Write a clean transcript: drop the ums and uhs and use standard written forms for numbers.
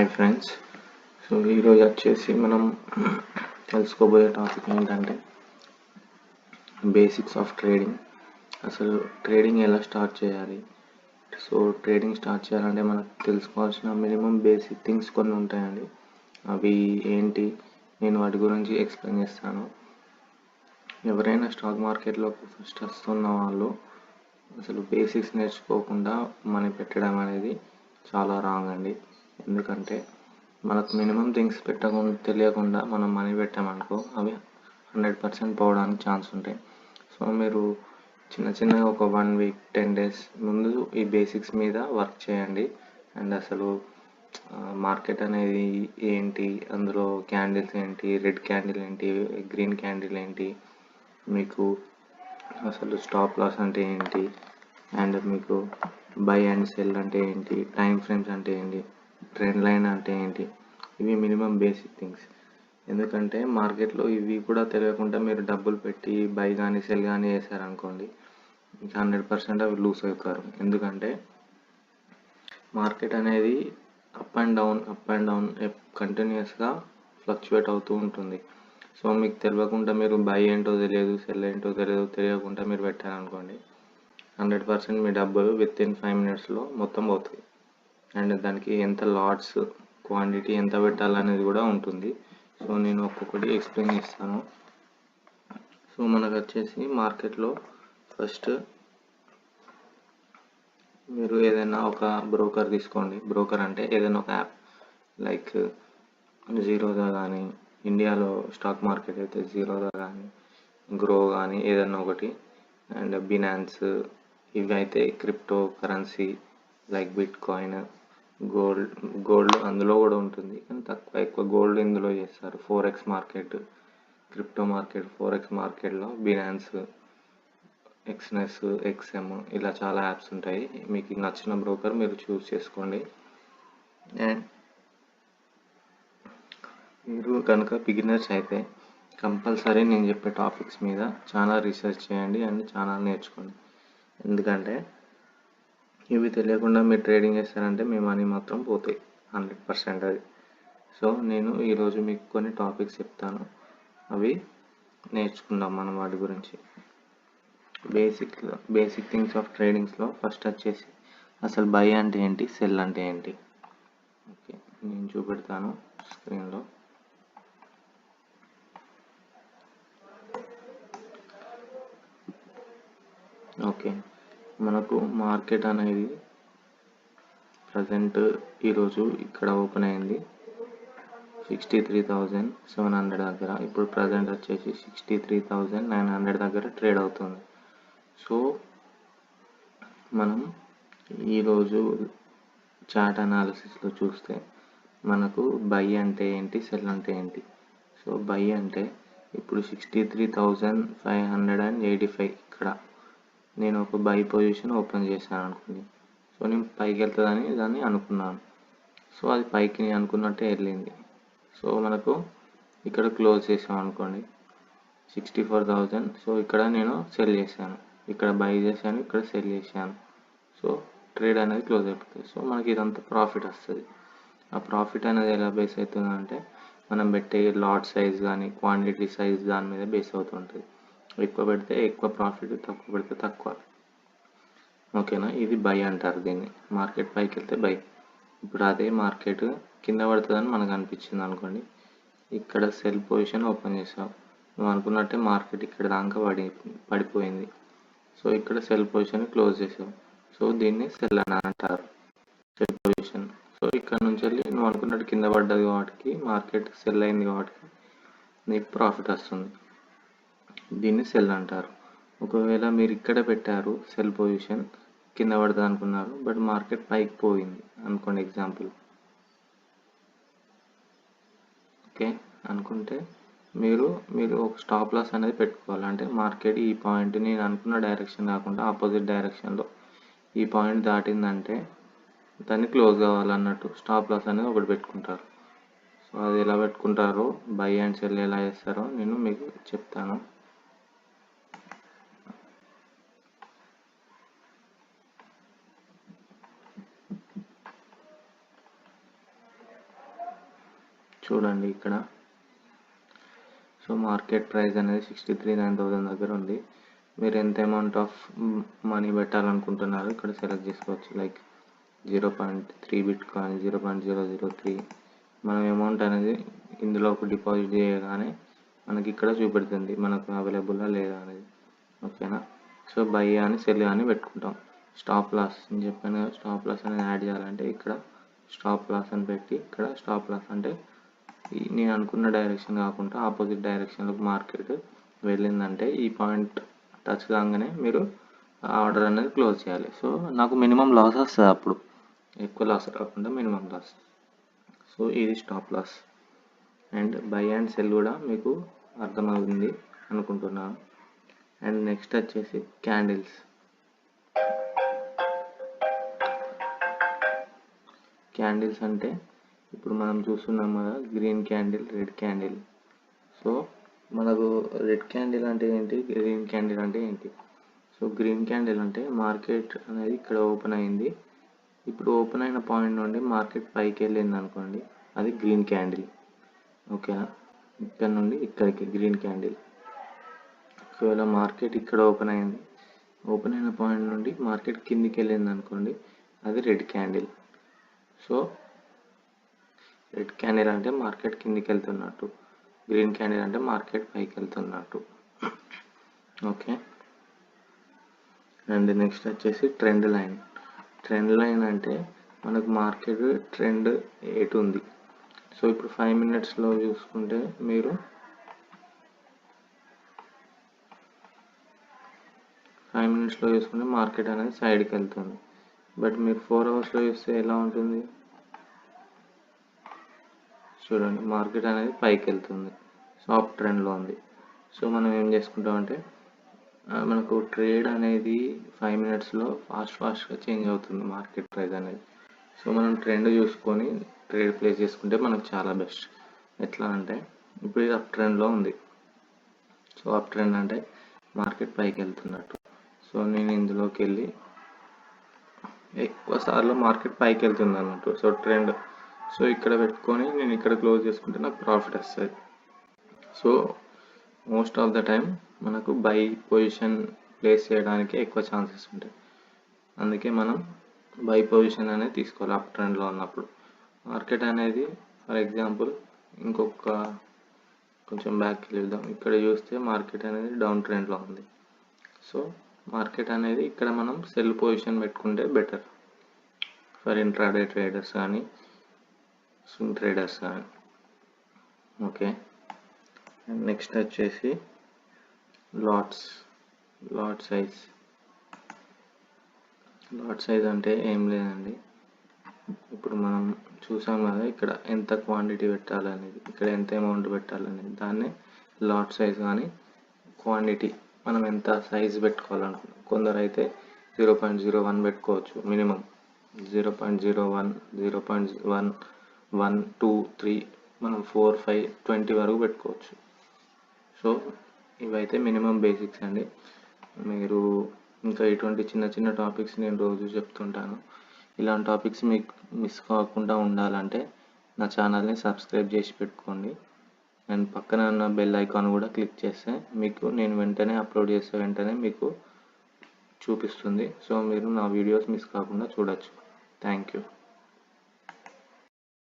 Hi friends. So ఈరోజు వచ్చేసి మనం తెలుసుకోబోయే టాపిక్ ఏంటంటే బేసిక్స్ ఆఫ్ ట్రేడింగ్. అసలు ట్రేడింగ్ ఎలా స్టార్ట్ చేయాలి. సో ట్రేడింగ్ స్టార్ట్ చేయాలంటే మనకు తెలుసుకోవాల్సిన మినిమం బేసిక్ థింగ్స్ కొన్ని ఉంటాయండి. అవి ఏంటి, నేను వాటి గురించి ఎక్స్ప్లెయిన్ చేస్తాను. ఎవరైనా స్టాక్ మార్కెట్లోకి ఫస్ట్ వస్తున్న వాళ్ళు అసలు బేసిక్స్ నేర్చుకోకుండా మనీ పెట్టడం అనేది చాలా రాంగ్ అండి. ఎందుకంటే మనకు మినిమం థింగ్స్ తెలియకుండా మనం మనీ పెట్టామనుకో అవి 100% పోవడానికి ఛాన్స్ ఉంటాయి. సో మీరు చిన్నగా ఒక 1 వీక్ 10 డేస్ ముందు ఈ బేసిక్స్ మీద వర్క్ చేయండి. అండ్ అసలు మార్కెట్ అనేది ఏంటి, అందులో క్యాండిల్స్ ఏంటి, రెడ్ క్యాండిల్ ఏంటి, గ్రీన్ క్యాండిల్ ఏంటి, మీకు అసలు స్టాప్ లాస్ అంటే ఏంటి, అండ్ మీకు బై అండ్ సెల్ అంటే ఏంటి, టైం ఫ్రేమ్స్ అంటే ఏంటి, ట్రెండ్ లైన్ అంటే ఏంటి, ఇవి మినిమం బేసిక్ థింగ్స్. ఎందుకంటే మార్కెట్లో ఇవి కూడా తెలియకుండా మీరు డబ్బులు పెట్టి బై కానీ సెల్ కానీ చేశారనుకోండి, 100% అవి లూస్ అవుతారు. ఎందుకంటే మార్కెట్ అనేది అప్ అండ్ డౌన్ కంటిన్యూస్గా ఫ్లక్చువేట్ అవుతూ ఉంటుంది. సో మీకు తెలియకుండా మీరు బై ఏంటో తెలియదు, సెల్ ఏంటో తెలియకుండా మీరు పెట్టారనుకోండి, 100% మీ డబ్బులు వితిన్ 5 minutesలో మొత్తం పోతాయి. అండ్ దానికి ఎంత లాట్స్ క్వాంటిటీ ఎంత పెట్టాలనేది కూడా ఉంటుంది. సో నేను ఒక్కొక్కటి ఎక్స్ప్లెయిన్ చేస్తాను. సో మనకు వచ్చేసి మార్కెట్లో ఫస్ట్ మీరు ఏదైనా ఒక బ్రోకర్ తీసుకోండి. బ్రోకర్ అంటే ఏదైనా ఒక యాప్, లైక్ జీరోదా కానీ, ఇండియాలో స్టాక్ మార్కెట్ అయితే జీరోదా కానీ, గ్రో కానీ ఏదైనా ఒకటి, అండ్ బినాన్స్, ఇవి అయితే crypto currency like bit coin, gold అందులో కూడా ఉంటుంది, కానీ ఎక్కువ గోల్డ్ ఇందులో చేస్తారు. 4x market, crypto market, 4x మార్కెట్లో బినాన్స్, ఎక్స్నెస్, ఎక్స్ఎం, ఇలా చాలా యాప్స్ ఉంటాయి. మీకు నచ్చిన బ్రోకర్ మీరు చూస్ చేసుకోండి. అండ్ మీరు కనుక బిగినర్స్ అయితే కంపల్సరీ నేను చెప్పే టాపిక్స్ మీద చాలా రీసెర్చ్ చేయండి అండ్ చాలా నేర్చుకోండి. ఎందుకంటే ఇవి తెలియకుండా మీరు ట్రేడింగ్ చేస్తారంటే మీ మనీ మాత్రం పోతాయి 100% అది. సో నేను ఈరోజు మీకు కొన్ని టాపిక్స్ చెప్తాను, అవి నేర్చుకుందాం మనం వాటి గురించి. బేసిక్ థింగ్స్ ఆఫ్ ట్రేడింగ్స్లో ఫస్ట్ వచ్చేసి అసలు బై అంటే ఏంటి, సెల్ అంటే ఏంటి. ఓకే, నేను చూపెడతాను స్క్రీన్లో. ఓకే, మనకు మార్కెట్ అనేది ప్రజెంట్ ఈరోజు ఇక్కడ ఓపెన్ అయింది 63,700 దగ్గర. ఇప్పుడు ప్రజెంట్ వచ్చేసి 63,900 దగ్గర ట్రేడ్ అవుతుంది. సో మనం ఈరోజు చార్ట్ అనాలిసిస్లో చూస్తే మనకు బై అంటే ఏంటి, సెల్ అంటే ఏంటి. సో బై అంటే ఇప్పుడు 63,585 ఇక్కడ నేను ఒక బై పొజిషన్ ఓపెన్ చేశాను అనుకోండి. సో నేను పైకి వెళ్తుందని దాన్ని అనుకున్నాను. సో అది పైకి నేను అనుకున్నట్టే వెళ్ళింది. సో మనకు ఇక్కడ క్లోజ్ చేసాం అనుకోండి 64,000. సో ఇక్కడ నేను సెల్ చేశాను, ఇక్కడ బై చేశాను, ఇక్కడ సెల్ చేశాను. సో ట్రేడ్ అనేది క్లోజ్ అయిపోతుంది. సో మనకి ఇదంతా ప్రాఫిట్ వస్తుంది. ఆ ప్రాఫిట్ అనేది ఎలా బేస్ అవుతుందంటే మనం పెట్టే లాట్ సైజ్ కానీ క్వాంటిటీ సైజ్ దాని మీద బేస్ అవుతుంటుంది. ఎక్కువ పెడితే ఎక్కువ ప్రాఫిట్, తక్కువ పెడితే తక్కువ. ఓకేనా, ఇది బై అంటారు దీన్ని. మార్కెట్ పైకి వెళ్తే బై. ఇప్పుడు అదే మార్కెట్ కింద పడుతుందని మనకు అనిపించింది అనుకోండి, ఇక్కడ సెల్ పొజిషన్ ఓపెన్ చేసావు, నువ్వు అనుకున్నట్టే మార్కెట్ ఇక్కడ దాకా పడిపోయింది. సో ఇక్కడ సెల్ పొజిషన్ క్లోజ్ చేసావు. సో దీన్ని సెల్ అని అంటారు, సెల్ పొజిషన్. సో ఇక్కడ నుంచి వెళ్ళి నువ్వు అనుకున్నట్టు కింద పడ్డది కాబట్టి మార్కెట్ సెల్ అయింది కాబట్టి నీకు ప్రాఫిట్ వస్తుంది, దీన్ని సెల్ అంటారు. ఒకవేళ మీరు ఇక్కడ పెట్టారు సెల్ పొజిషన్, కింద పడుతుంది అనుకున్నారు, బట్ మార్కెట్ పైకి పోయింది అనుకోండి ఎగ్జాంపుల్. ఓకే అనుకుంటే మీరు ఒక స్టాప్ లాస్ అనేది పెట్టుకోవాలి. అంటే మార్కెట్ ఈ పాయింట్ నేను అనుకున్న డైరెక్షన్ కాకుండా ఆపోజిట్ డైరెక్షన్లో ఈ పాయింట్ దాటిందంటే దాన్ని క్లోజ్ కావాలన్నట్టు స్టాప్ లాస్ అనేది ఒకటి పెట్టుకుంటారు. సో అది ఎలా పెట్టుకుంటారో, బై అండ్ సెల్ ఎలా చేస్తారో నేను మీకు చెప్తాను. చూడండి ఇక్కడ. సో మార్కెట్ ప్రైస్ అనేది 63,900 దగ్గర ఉంది. మీరు ఎంత అమౌంట్ ఆఫ్ మనీ పెట్టాలనుకుంటున్నారో ఇక్కడ సెలెక్ట్ చేసుకోవచ్చు. Like 0.3 bitcoin, 0.003. మనం అమౌంట్ అనేది ఇందులోకి డిపాజిట్ చేయగానే మనకి ఇక్కడ చూపెడుతుంది మనకు అవైలబుల్గా లేదా అనేది. ఓకేనా. సో బై అని సెల్ అని పెట్టుకుంటాం. స్టాప్ లాస్ నేను చెప్పాను కదా, స్టాప్ లాస్ అనేది యాడ్ చేయాలంటే ఇక్కడ స్టాప్ లాస్ అని పెట్టి, ఇక్కడ స్టాప్ లాస్ అంటే నేను అనుకున్న డైరెక్షన్ కాకుండా ఆపోజిట్ డైరెక్షన్లోకి మార్కెట్ వెళ్ళిందంటే ఈ పాయింట్ టచ్ కాగానే మీరు ఆర్డర్ అనేది క్లోజ్ చేయాలి. సో నాకు మినిమం లాస్ వస్తుంది, అప్పుడు ఎక్కువ లాస్ రాకుండా మినిమం లాస్. సో ఇది stop loss. And buy and sell కూడా మీకు అర్థమవుతుంది అనుకుంటున్నాను. అండ్ నెక్స్ట్ వచ్చేసి క్యాండిల్స్. క్యాండిల్స్ అంటే ఇప్పుడు మనం చూస్తున్నాం కదా, green candle, red candle. So మనకు రెడ్ క్యాండిల్ అంటే ఏంటి, గ్రీన్ క్యాండిల్ అంటే ఏంటి? సో గ్రీన్ క్యాండిల్ అంటే మార్కెట్ అనేది ఇక్కడ ఓపెన్ అయింది, ఇప్పుడు ఓపెన్ అయిన పాయింట్ నుండి మార్కెట్ పైకి వెళ్ళింది అనుకోండి, అది గ్రీన్ క్యాండిల్. ఓకేనా. ఇక్కడ నుండి ఇక్కడికి గ్రీన్ క్యాండిల్. ఒకవేళ మార్కెట్ ఇక్కడ ఓపెన్ అయింది, ఓపెన్ అయిన పాయింట్ నుండి మార్కెట్ కిందికి వెళ్ళింది అనుకోండి, అది red candle. So red candle అంటే మార్కెట్ కిందికి వెళ్తున్నట్టు, గ్రీన్ క్యాండిల్ అంటే మార్కెట్ పైకి వెళ్తున్నట్టు. ఓకే. అండ్ నెక్స్ట్ వచ్చేసి ట్రెండ్ లైన్. ట్రెండ్ లైన్ అంటే మనకు మార్కెట్ ట్రెండ్ ఎటు ఉంది. సో ఇప్పుడు 5 minutesలో చూసుకుంటే మీరు 5 minutesలో చూసుకుంటే మార్కెట్ అనేది సైడ్కి వెళ్తుంది. బట్ మీరు 4 hours చూస్తే ఎలా ఉంటుంది చూడండి, మార్కెట్ అనేది పైకి వెళ్తుంది, సాఫ్ట్ ట్రెండ్లో ఉంది. సో మనం ఏం చేసుకుంటామంటే మనకు ట్రేడ్ అనేది 5 minutesలో ఫాస్ట్గా చేంజ్ అవుతుంది మార్కెట్ ప్రైస్ అనేది. సో మనం ట్రెండ్ చూసుకొని ట్రేడ్ ప్లేస్ చేసుకుంటే మనకు చాలా బెస్ట్. ఎట్లా అంటే ఇప్పుడు ఇది అప్ ట్రెండ్లో ఉంది. సో అప్ ట్రెండ్ అంటే మార్కెట్ పైకి వెళ్తున్నట్టు. సో నేను ఇందులోకి వెళ్ళి ఎక్కువ సార్లు మార్కెట్ పైకి వెళ్తుంది అన్నట్టు. సో ట్రెండ్, సో ఇక్కడ పెట్టుకొని నేను ఇక్కడ క్లోజ్ చేసుకుంటే నాకు ప్రాఫిట్ వస్తుంది. So most of the time మనకు బై పొజిషన్ ప్లేస్ చేయడానికి ఎక్కువ ఛాన్సెస్ ఉంటాయి. అందుకే మనం బై పొజిషన్ అనేది తీసుకోవాలి అప్ ట్రెండ్లో ఉన్నప్పుడు. మార్కెట్ అనేది ఫర్ ఎగ్జాంపుల్ కొంచెం బ్యాక్కి వెళ్దాం. ఇక్కడ చూస్తే మార్కెట్ అనేది డౌన్ ట్రెండ్లో ఉంది. సో మార్కెట్ అనేది ఇక్కడ మనం సెల్ పొజిషన్ పెట్టుకుంటే బెటర్ ఫర్ ఇంట్రాడే ట్రేడర్స్ కానీ స్వింగ్ ట్రేడర్స్ కానీ. ఓకే. నెక్స్ట్ వచ్చేసి లాట్ సైజ్. లాట్ సైజ్ అంటే ఏం లేదండి, ఇప్పుడు మనం చూసాం కదా ఇక్కడ ఎంత క్వాంటిటీ పెట్టాలనేది, ఇక్కడ ఎంత అమౌంట్ పెట్టాలనేది, దాన్ని లాట్ సైజ్ కానీ క్వాంటిటీ మనం ఎంత సైజ్ పెట్టుకోవాలనుకుంటున్నాం. కొందరు అయితే 0.01 పెట్టుకోవచ్చు మినిమం, 0.01, 0.1, 1, 2, 3, మనం 4, 5, 20 వరకు పెట్టుకోవచ్చు. సో ఇవైతే మినిమం బేసిక్స్ అండి. మీరు ఇంకా ఇటువంటి చిన్న చిన్న టాపిక్స్ నేను రోజు చెప్తుంటాను. ఇలాంటి టాపిక్స్ మీకు మిస్ కాకుండా ఉండాలంటే నా ఛానల్ని సబ్స్క్రైబ్ చేసి పెట్టుకోండి. అండ్ పక్కన ఉన్న బెల్ ఐకాన్ కూడా క్లిక్ చేస్తే మీకు నేను వెంటనే అప్లోడ్ చేసే వెంటనే మీకు చూపిస్తుంది. సో మీరు నా వీడియోస్ మిస్ కాకుండా చూడొచ్చు. Thank you.